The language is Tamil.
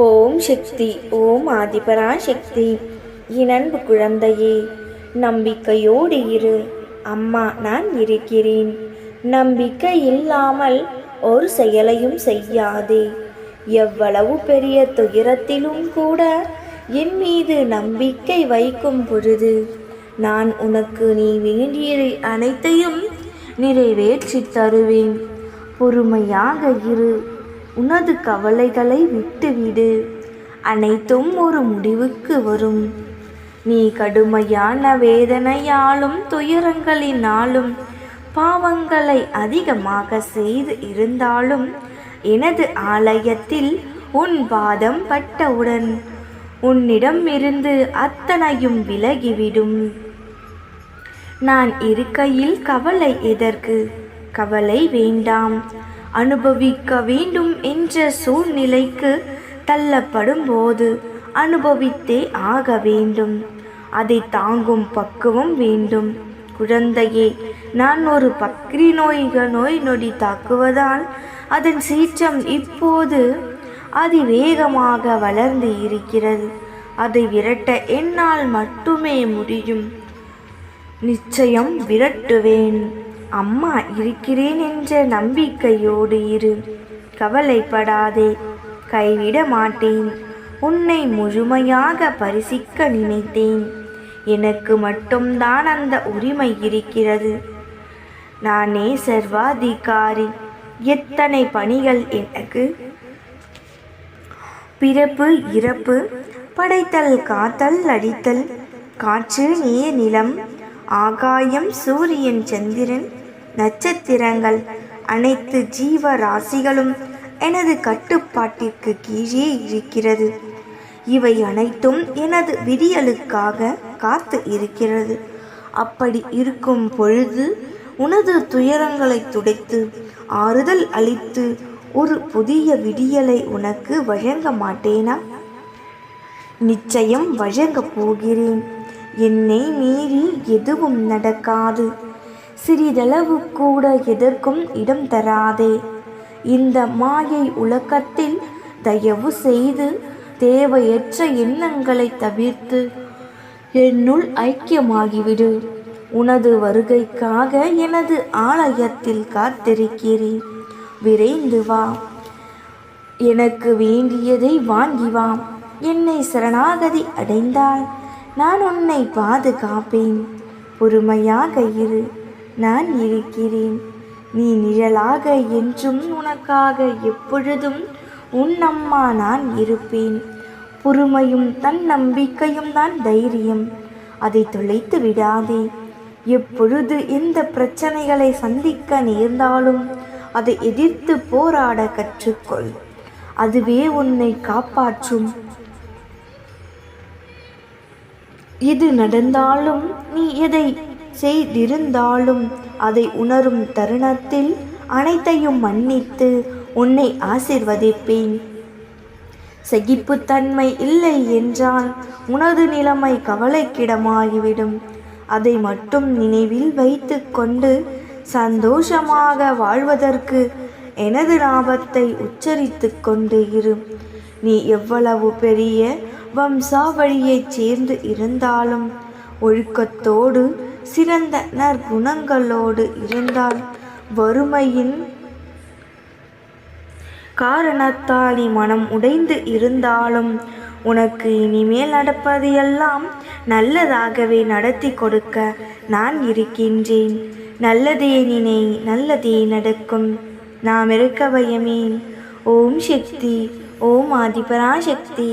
ஓம் சக்தி. ஓம் ஆதிபராசக்தி. என் அன்பு குழந்தையே, நம்பிக்கையோடு இரு. அம்மா நான் இருக்கிறேன். நம்பிக்கை இல்லாமல் ஒரு செயலையும் செய்யாதே. எவ்வளவு பெரிய துயரத்திலும் கூட என் மீது நம்பிக்கை வைக்கும் பொழுது நான் உனக்கு நீ வேண்டியதை அனைத்தையும் நிறைவேற்றி தருவேன். பொறுமையாக இரு. உனது கவலைகளை விட்டுவிடு. அனைத்தும் ஒரு முடிவுக்கு வரும். நீ கடுமையான வேதனையாலும் துயரங்களினாலும் பாவங்களை அதிகமாக செய்து இருந்தாலும் எனது ஆலயத்தில் உன் பாதம் பட்டவுடன் உன்னிடம் இருந்து அத்தனையும் விலகிவிடும். நான் இருக்கையில் கவலை எதற்கு? கவலை வேண்டாம். அனுபவிக்க வேண்டும் என்ற சூழ்நிலைக்கு தள்ளப்படும் போது அனுபவித்தே ஆக வேண்டும். அதை தாங்கும் பக்குவம் வேண்டும். குழந்தையே, நான் ஒரு பக்ரி நோய் நொடி தாக்குவதால் அதன் சீற்றம் இப்போது அதிவேகமாக வளர்ந்து இருக்கிறது. அதை விரட்ட என்னால் மட்டுமே முடியும். நிச்சயம் விரட்டுவேன். அம்மா இருக்கிறேன் என்ற நம்பிக்கையோடு இரு. கவலைப்படாதே. கைவிட மாட்டேன். உன்னை முழுமையாக பரிசிக்க நினைத்தேன். எனக்கு மட்டும்தான் அந்த உரிமை இருக்கிறது. நானே சர்வாதிகாரி. எத்தனை பணிகள் எனக்கு! பிறப்பு, இறப்பு, படைத்தல், காத்தல், அழித்தல், காற்று, நீர், நிலம், ஆகாயம், சூரியன், சந்திரன், நட்சத்திரங்கள், அனைத்து ஜீவராசிகளும் எனது கட்டுப்பாட்டிற்கு கீழே இருக்கிறது. இவை அனைத்தும் எனது விடியலுக்காக காத்து இருக்கிறது. அப்படி இருக்கும் பொழுது உனது துயரங்களை துடைத்து ஆறுதல் அளித்து ஒரு புதிய விடியலை உனக்கு வழங்க மாட்டேனா? நிச்சயம் வழங்கப் போகிறேன். என்னை மீறி எதுவும் நடக்காது. சிறிதளவு கூட எதற்கும் இடம் தராதே. இந்த மாயை உலகத்தில் தயவு செய்து தேவையற்ற எண்ணங்களை தவிர்த்து என்னுள் ஐக்கியமாகிவிடு. உனது வருகைக்காக எனது ஆலயத்தில் காத்திருக்கிறேன். விரைந்து வா. எனக்கு வேண்டியதை வாங்கி வா. என்னை சரணாகதி அடைந்தால் நான் உன்னை பாதுகாப்பேன். பொறுமையாக இரு. நான் இருக்கிறேன். நீ நிழலாக என்றும் உனக்காக எப்பொழுதும் உன் அம்மா நான் இருப்பேன். பொறுமையும் தன்னம்பிக்கையும் தான் தைரியம். அதை தொலைத்து விடாதே. எப்பொழுது எந்த பிரச்சனைகளை சந்திக்க நேர்ந்தாலும் அதை எதிர்த்து போராட கற்றுக்கொள். அதுவே உன்னை காப்பாற்றும். எது நடந்தாலும் நீ எதை செய்திருந்தாலும் அதை உணரும் தருணத்தில் அனைத்தையும் மன்னித்து உன்னை ஆசீர்வதிப்பேன். சகிப்புத்தன்மை இல்லை என்றால் உனது நிலைமை கவலைக்கிடமாகிவிடும். அதை மட்டும் நினைவில் வைத்து கொண்டு சந்தோஷமாக வாழ்வதற்கு எனது நாமத்தை உச்சரித்து கொண்டு இரு. நீ எவ்வளவு பெரிய வம்சாவழியைச் சேர்ந்து இருந்தாலும் ஒழுக்கத்தோடு சிறந்த நற்குணங்களோடு இருந்தால் வறுமையின் காரணத்தால் நீ மனம் உடைந்து இருந்தாலும் உனக்கு இனிமேல் நடப்பது எல்லாம் நல்லதாகவே நடத்தி கொடுக்க நான் இருக்கின்றேன். நல்லதே நினை, நல்லதே நடக்கும். நாம் இருக்க பயமேன். ஓம் சக்தி. ஓம் ஆதிபராசக்தி.